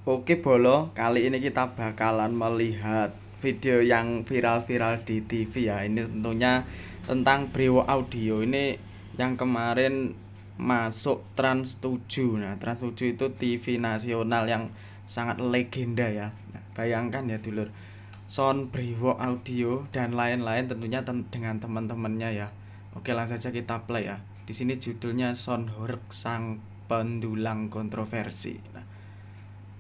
Oke Bolo, kali ini kita bakalan melihat video yang viral-viral di TV ya. Ini tentunya tentang Brewo Audio. Ini yang kemarin masuk Trans 7. Nah, Trans 7 itu TV nasional yang sangat legenda ya. Nah, bayangkan ya dulur, Sound Brewo Audio dan lain-lain tentunya dengan teman-temannya ya. Oke, langsung saja kita play ya. Di sini judulnya Sound Horeg Sang Pendulang Kontroversi. Nah,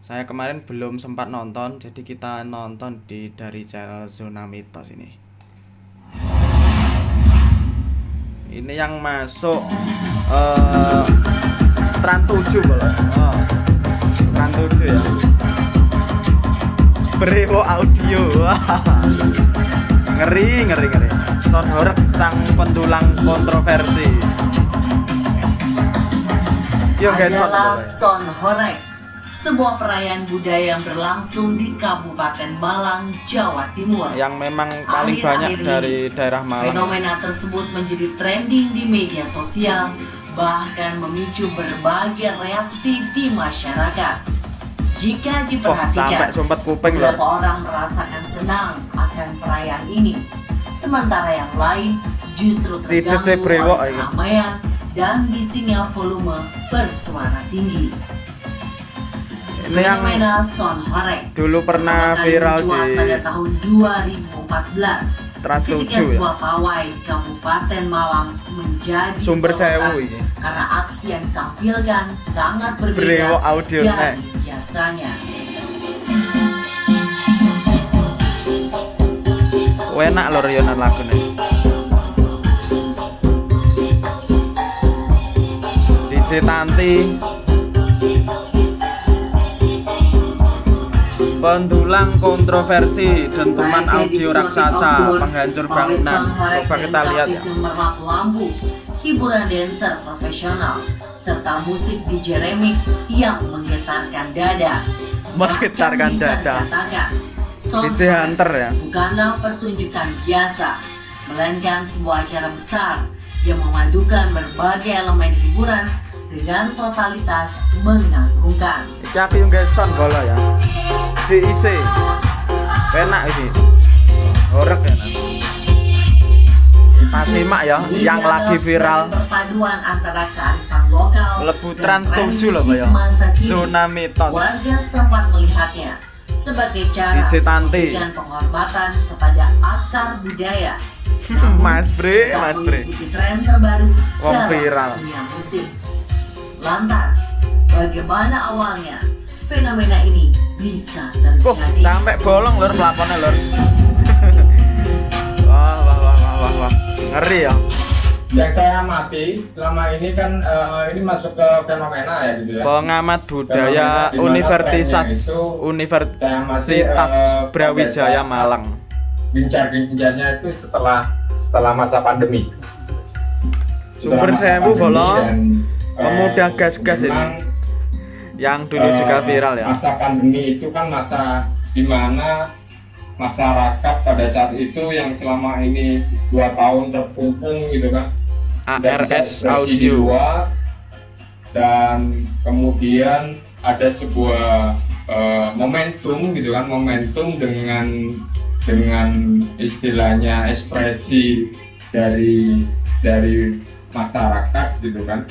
saya kemarin belum sempat nonton, jadi kita nonton dari channel Zona Mitos ini. Ini yang masuk Trans 7 boleh. Trans 7 ya. Brewo Audio. Ngeri. Sound Horeg Sang Pendulang Kontroversi. Yuk guys, adalah Sound Horeg, sebuah perayaan budaya yang berlangsung di Kabupaten Malang, Jawa Timur. Yang memang paling banyak dari daerah Malang. Fenomena tersebut menjadi trending di media sosial, bahkan memicu berbagai reaksi di masyarakat. Jika diperhatikan, beberapa orang merasakan senang akan perayaan ini, sementara yang lain justru terganggu oleh keramaian dan bisinya volume bersuara tinggi. Fenomena Sound Horeg dulu pernah viral di pada tahun 2014 Trans 7 ketika sebuah pawai Kabupaten Malang menjadi Sumber Sewu ini. Karena aksi yang ditampilkan sangat berbeda Brewo Audio dari biasanya. Enak lho reyonan lagune. DJ Tanti, pendulang kontroversi, dentuman audio raksasa, penghancur bangunan. Coba kita lihat ya. Lampu, hiburan dancer profesional, serta musik DJ remix yang menggetarkan dada. Menggetarkan dada. DJ Hunter ya. Bukanlah pertunjukan biasa, melainkan sebuah acara besar yang memadukan berbagai elemen hiburan dengan totalitas mengagumkan. Iki aku yang guys sound bola ya. CIC. Penak ini. Horeg ya nanti. Kita simak ya Ini yang lagi viral. Perpaduan antara kearifan lokal Lebu dan Trans 7 loh ya. Zona Mitos. Warga setempat melihatnya sebagai cara memberikan penghormatan kepada akar budaya. Mas Bre. Mengikuti tren terbaru dalam viral. dunia musik. Lantas, bagaimana awalnya fenomena ini bisa terjadi? Sampai bolong lur pelakonnya lur. Wah. Ngeri ya. Yang saya amati selama ini kan ini masuk ke fenomena ya gitu ya. Pengamat budaya Universitas Brawijaya Malang. Gencar-gencarnya itu setelah masa pandemi. Sumber Sewu Bolo. Pemuda gas-gas ini yang dulu juga viral ya. Masa pandemi itu kan masa dimana masyarakat pada saat itu yang selama ini 2 tahun terkungkung gitu kan, ARS Audio dan kemudian ada sebuah momentum gitu kan, momentum dengan istilahnya ekspresi dari masyarakat gitu kan.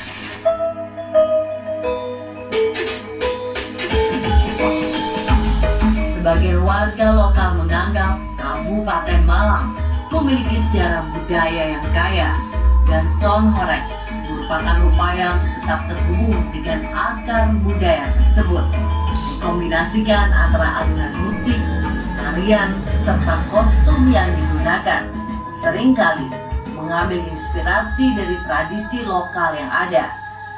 Sebagai warga lokal menganggap Kabupaten Malang memiliki sejarah budaya yang kaya, dan Sound Horeg merupakan upaya untuk tetap terhubung dengan akar budaya tersebut. Dikombinasikan antara alunan musik, tarian, serta kostum yang digunakan, seringkali mengambil inspirasi dari tradisi lokal yang ada,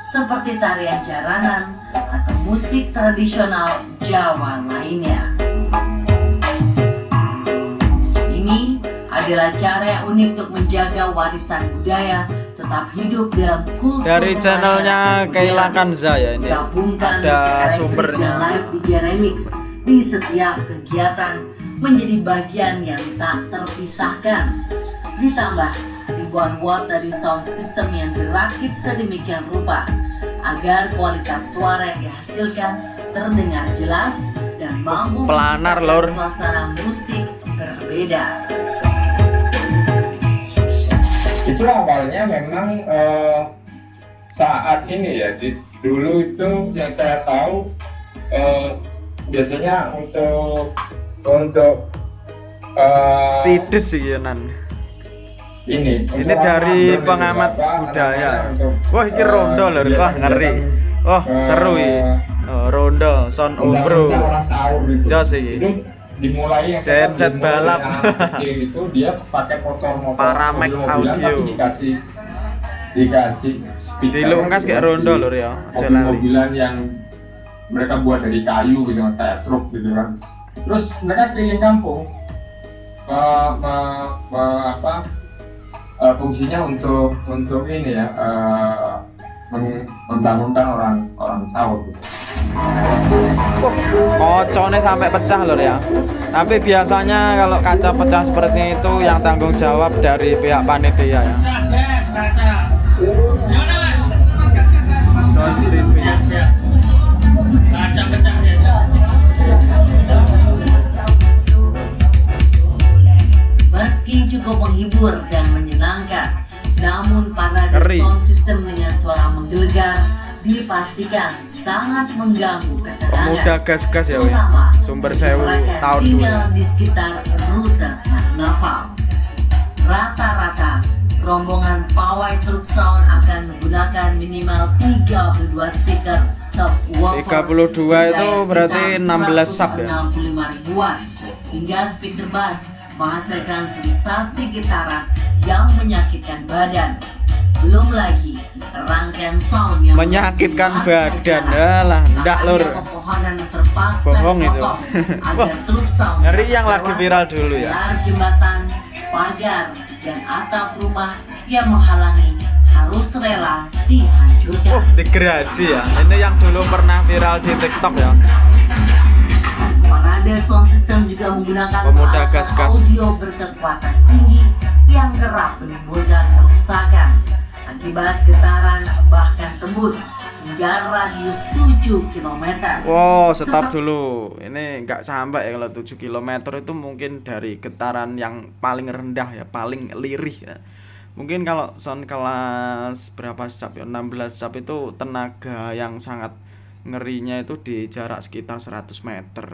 seperti tarian jaranan atau musik tradisional Jawa lainnya. Ini adalah cara yang unik untuk menjaga warisan budaya tetap hidup dalam kultur dari channelnya Kaila Kanza ya ini. Ada sumbernya. Live DJ remix di setiap kegiatan menjadi bagian yang tak terpisahkan. Ditambah ribuan ribuan watt dari sound system yang dirakit sedemikian rupa agar kualitas suara yang dihasilkan terdengar jelas dan mampu Planar, menciptakan Lor. suasana musik berbeda. Itu awalnya memang saat ini ya, dulu itu yang saya tahu biasanya untuk Cides sih ya, Nan. ini Dari pengamat budaya. Wah, ini rondo lho, wah ngeri. Wah, seru iki. Oh, rondo sound ombro. Jos iki. Itu dimulai yang Genset balap. Itu dia pakai motor Paramek audio. Dikasih speaker. Dilungkas kayak rondo lho ya. Aja lali. Mobil-mobilan yang mereka buat dari kayu gitu, kayak truk gitu kan. Terus mereka keliling kampung. Fungsinya untuk ini ya, membangunkan orang sahur gitu. Kocone sampai pecah loh ya. Tapi biasanya kalau kaca pecah seperti itu yang tanggung jawab dari pihak panitia ya. Sound TV. Kaca pecah ya. Meski cukup menghibur dan menyenangkan, namun parade Ngeri. sound system dengan suara menggelegar dipastikan sangat mengganggu Pemuda ketenangan, gas-gas ya, weh. terutama Sumber bagi Sewu mereka yang tahun tinggal dulu. di sekitar rute Karnaval. Rata-rata rombongan pawai truk sound akan menggunakan minimal 32 speaker subwoofer 32 itu berdaya berarti sekitar 16 sub ya? 165 ribuan hingga speaker bass menghasilkan sensasi getaran yang menyakitkan badan. Belum lagi rangkaian sound yang Menyakitkan melebihi badan. jalan. Alah, Tak ndak, hanya Lur. pepohonan yang terpaksa Bohong itu. dipotong agar Wah, truk sound ngeri dapat yang lagi lewat. viral dulu ya. Pilar jembatan, pagar, dan atap rumah yang menghalangi harus rela dihancurkan. Digerasi ya. Ini yang dulu pernah viral di TikTok ya. Parade sound system juga menggunakan Pemuda peralatan gas-gas. audio berkekuatan tinggi yang kerap menimbulkan kerusakan akibat getaran bahkan tembus hingga radius 7 km. Wow, stop dulu. Ini nggak sampai ya kalau 7 km itu mungkin dari getaran yang paling rendah ya, paling lirih ya. Mungkin kalau sound kelas berapa sub ya, 16 sub itu tenaga yang sangat ngerinya itu di jarak sekitar 100 meter.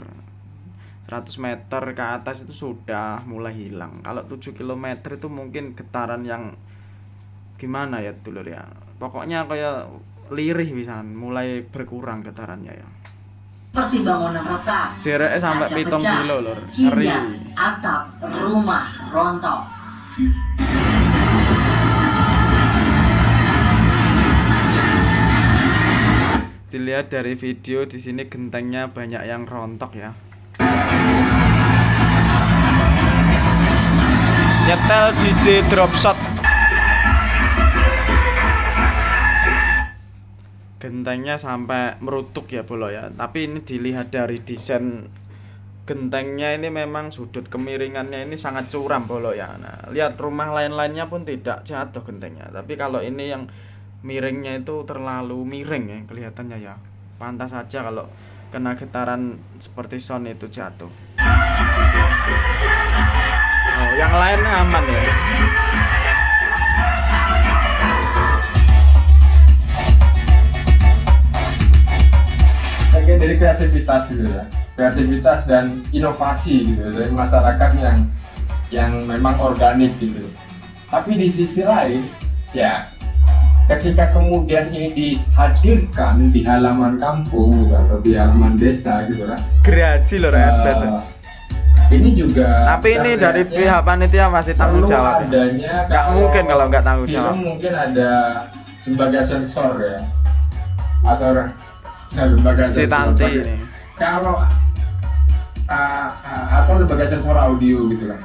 100 meter ke atas itu sudah mulai hilang. Kalau 7 km itu mungkin getaran yang gimana ya dulur ya. Pokoknya kayak lirih bisa mulai berkurang getarannya ya. Seperti bangunan retak, Jaraknya sampai kaca 7 pecah, kilo lor. Ngeri. hingga atap rumah rontok. Dilihat dari video di sini gentengnya banyak yang rontok ya. Nyetel DJ Dropshot. Gentengnya sampai merutuk ya bolo ya. Tapi ini dilihat dari desain gentengnya ini memang sudut kemiringannya ini sangat curam bolo ya. Nah, lihat rumah lain-lainnya pun tidak jatuh gentengnya. Tapi kalau ini yang miringnya itu terlalu miring ya kelihatannya ya. Pantas saja kalau kena getaran seperti sound itu jatuh. Oh, yang lainnya aman ya. Bagian dari kreativitas gitu ya, kreativitas dan inovasi gitu dari masyarakat yang memang organik gitu. Tapi di sisi lain ya, ketika kemudian ini dihadirkan di halaman kampung gitu, atau di halaman desa gitu kan, Geraji lho SPS. ini juga Tapi ini dari pihak panitia masih tanggung perlu jawab ya. adanya, Nggak mungkin kalau nggak tanggung film jawab. mungkin ada lembaga sensor ya, atau lembaga Si sensor. Tanti ini. Kalau atau lembaga sensor audio gitu kan,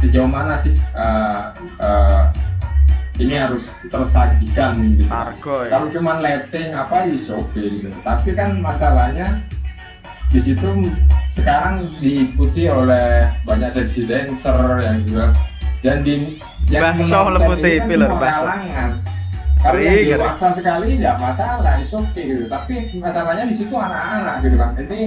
sejauh mana sih ini harus tersajikan gitu. Argo ya. Kalau cuma letting apa is oke gitu, tapi kan masalahnya di situ sekarang diikuti oleh banyak seksi dancer yang juga, dan Bakso menonton lembu ini TV kan lho, semua bakso. kalangan. Kalau yang Ngeri. dewasa sekali tidak masalah, it's okay gitu. Tapi masalahnya di situ anak-anak gitu kan. Jadi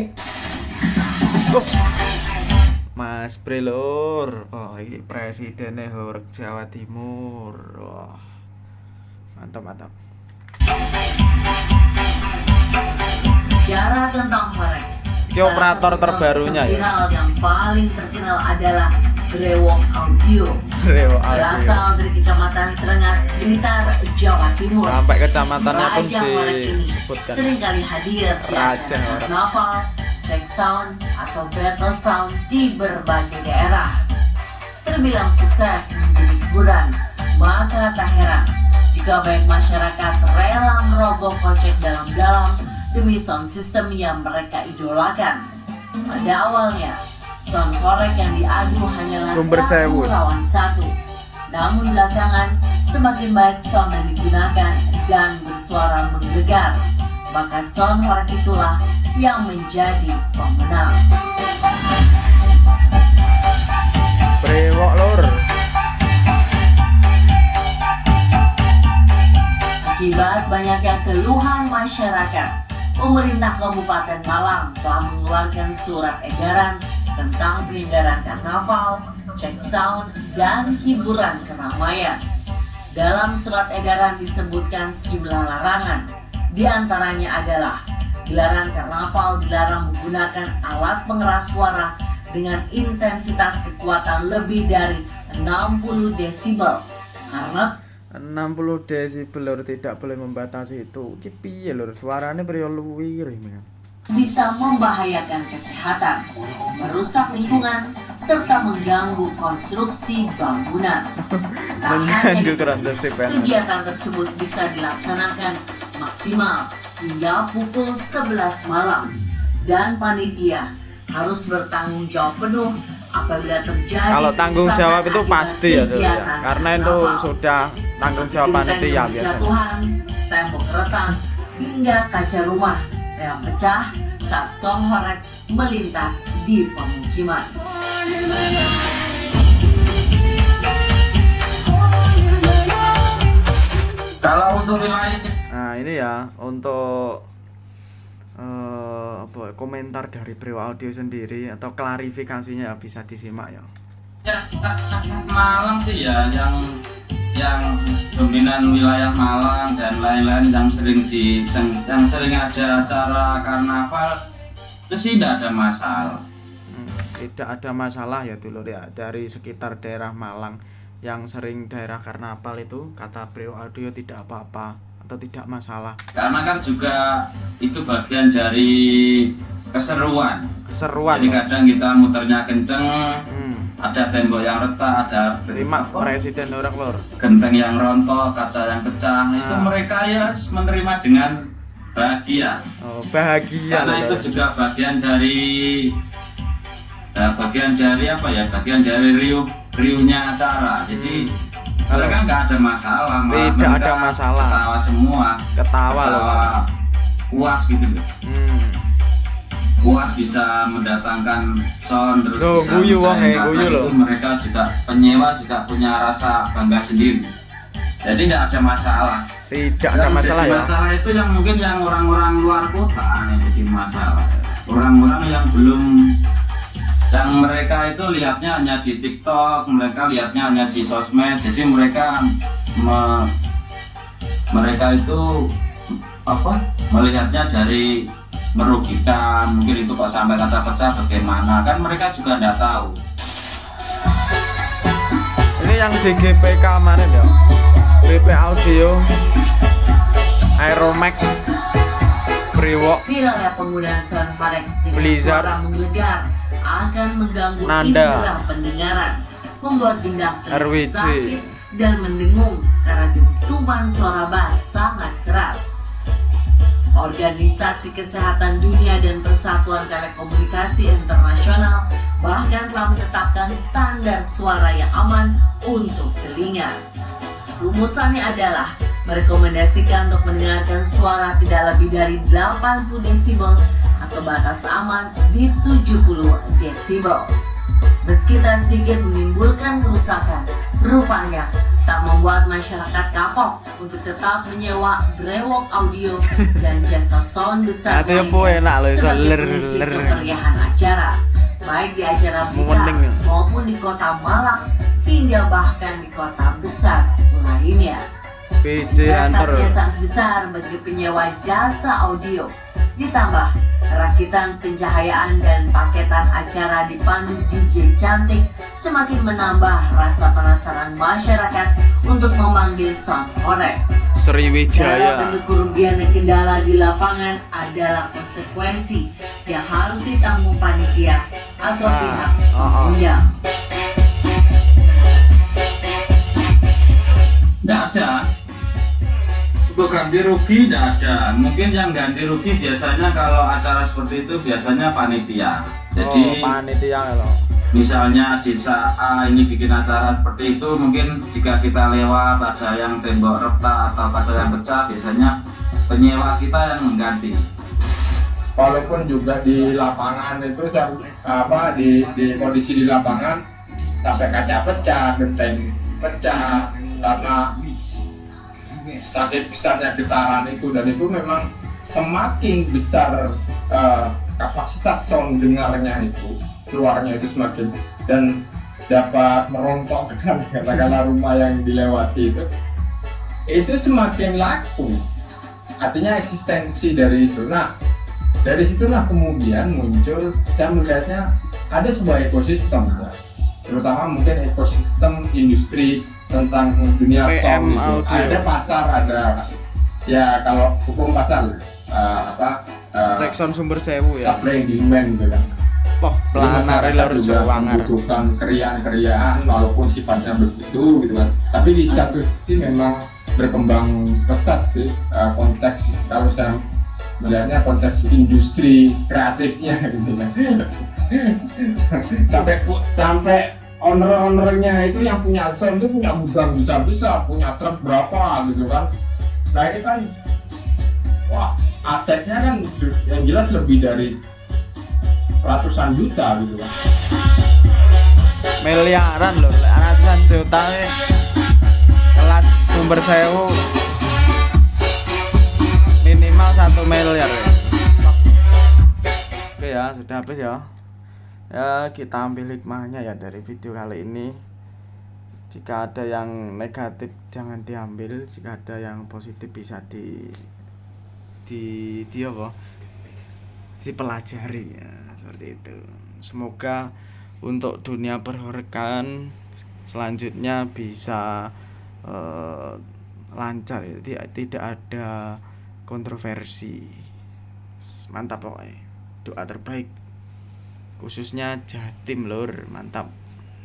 Mas Bre lur. Oh, iki presidennya Horeg Jawa Timur. Wah. Mantap, mantap. Bicara tentang Horeg, Ini operator salah satu terbarunya sosok ya? viral yang paling terkenal adalah Brewok Audio. Reo Audio. Berasal dari Kecamatan Serengat, Blitar, Jawa Timur. Sampai kecamatannya pun Raja Horeg ini disebutkan. seringkali hadir di Raja acara Horeg. karnaval, check sound, atau battle sound di berbagai daerah. Terbilang sukses menjadi hiburan, maka tak heran jika banyak masyarakat rela merogoh kocek dalam-dalam demi sound system yang mereka idolakan. Pada awalnya, sound Horeg yang diadu hanyalah Sumber satu sewu. lawan satu. Namun belakangan, semakin banyak sound yang digunakan dan bersuara menggelegar. Maka sound Horeg itulah yang menjadi pemenang. Brewok lur. Akibat banyaknya keluhan masyarakat, pemerintah Kabupaten Malang telah mengeluarkan surat edaran tentang penyelenggaraan karnaval, check sound, dan hiburan keramaian. Dalam surat edaran disebutkan sejumlah larangan, di antaranya adalah gelaran karnaval dilarang menggunakan alat pengeras suara dengan intensitas kekuatan lebih dari 60 desibel karena 60 desibel lur, tidak boleh membatasi itu. Ki piye lur, suarane priyo luwir ini kan. bisa membahayakan kesehatan, merusak lingkungan, serta mengganggu konstruksi bangunan. Tak hanya Mengganggu itu, konstruksi kegiatan tersebut bisa dilaksanakan maksimal hingga pukul 11 malam dan panitia harus bertanggung jawab penuh apabila terjadi Kalau tanggung kerusakan jawab itu akibat pasti ya Lur, ya. kegiatan Karena itu karnaval. sudah tanggung jawab Genteng panitia yang biasanya. berjatuhan, tembok retak, hingga kaca rumah yang pecah saat Song Horeg melintas di pemukiman. kalau untuk wilayah Nah ini ya untuk apa komentar dari Brewok Audio sendiri atau klarifikasinya bisa disimak ya. Malang sih ya yang dominan wilayah Malang dan lain-lain yang sering ada acara karnaval itu sih tidak ada masalah. Tidak ada masalah ya dulur ya, dari sekitar daerah Malang yang sering daerah karnaval itu kata Brewok Audio tidak apa-apa atau tidak masalah. Karena kan juga itu bagian dari keseruan. Keseruan Jadi loh. kadang kita muternya kenceng, ada tembok yang retak, ada Simak presiden orang lor. genteng yang rontok, kaca yang pecah, itu Nah. mereka ya menerima dengan bahagia. Oh, bahagia Karena loh, itu Lor. juga bagian dari apa ya? Bagian dari riuhnya acara. Jadi mereka nggak ada masalah, malah Tidak mereka ada masalah. Ketawa semua, Ketawa loh. puas gitu loh. Puas bisa mendatangkan sound terus Loh, bisa guyu wong, mencairkan guyu itu loh. mereka juga penyewa juga punya rasa bangga sendiri. Jadi tidak ada masalah. Tidak ada Yang masalah jadi ya. masalah itu yang mungkin yang orang-orang luar kota yang jadi masalah. Orang-orang yang belum, yang mereka itu lihatnya hanya di TikTok, mereka lihatnya hanya di sosmed. Jadi mereka itu melihatnya dari merugikan, mungkin itu kok sampai kata pecah bagaimana, kan mereka juga tidak tahu. Ini yang di GPK kemarin ya. BP Audio Aeromax Brewok Viralnya penggunaan sound Horeg dengan Blizzard, suara menggelegar akan mengganggu Nanda, indera pendengaran, membuat ginjal RWC. sakit dan mendengung karena dentuman suara bass sangat keras. Organisasi Kesehatan Dunia dan Persatuan Telekomunikasi Internasional bahkan telah menetapkan standar suara yang aman untuk telinga. Rumusannya adalah merekomendasikan untuk mendengarkan suara tidak lebih dari 80 desibel atau batas aman di 70 desibel. Meski tak sedikit menimbulkan kerusakan, Rupanya tak membuat masyarakat kapok untuk tetap menyewa brewok audio dan jasa sound besar Katanya po enak loh, iso sebagai ler, pengisi ler. kemeriahan acara, baik di acara blitar Meneng. maupun di kota Malang hingga bahkan di kota besar lainnya. PJ antar. Prestasinya sangat besar bagi penyewa jasa audio. Ditambah rakitan pencahayaan dan paketan acara dipandu DJ cantik semakin menambah rasa penasaran masyarakat untuk memanggil sound horeg. Dalam Sriwijaya. bentuk kerugian dan kendala di lapangan adalah konsekuensi yang harus ditanggung panitia atau pihak pengundang. Tidak ada. Untuk ganti rugi tidak ada. Mungkin yang ganti rugi biasanya kalau acara seperti itu biasanya panitia. Jadi Panitia loh. misalnya desa A ini bikin acara seperti itu, mungkin jika kita lewat ada yang tembok retak atau kaca yang pecah, biasanya penyewa kita yang mengganti. Walaupun juga di lapangan itu di kondisi di lapangan sampai kaca pecah, genteng pecah karena saking besarnya getaran itu, dan itu memang semakin besar kapasitas sound dengarnya itu, keluarnya itu semakin, dan dapat merontokkan katakanlah rumah yang dilewati itu semakin laku, artinya eksistensi dari itu. Nah, dari situlah kemudian muncul, saya melihatnya ada sebuah ekosistem ya, terutama mungkin ekosistem industri tentang dunia sound PM itu. audio. Ada pasar, ada ya kalau hukum pasar Cek sound sumber sewu ya. supply and demand gitu kan. Wah, Jadi pelanar masyarakat harus juga wangar. membutuhkan keriaan-keriaan walaupun sifatnya begitu gitu kan. Tapi di satu sisi memang berkembang pesat sih konteks, kalau saya melihatnya konteks industri kreatifnya gitu kan. sampai owner-ownernya itu yang punya sound itu punya gudang besar-besar, punya truk berapa gitu kan. Nah ini kan, wah asetnya kan yang jelas lebih dari ratusan juta gitu kan. Miliaran loh, ratusan juta nih. Kelas sumber sewu minimal 1 miliar ya. Oke ya, sudah habis ya. Ya, kita ambil hikmahnya ya dari video kali ini. Jika ada yang negatif jangan diambil, jika ada yang positif bisa di apa? Dipelajari ya, seperti itu. Semoga untuk dunia perhorekan selanjutnya bisa lancar ya, tidak ada kontroversi. Mantap pokoknya. Doa terbaik khususnya Jatim Lur, mantap.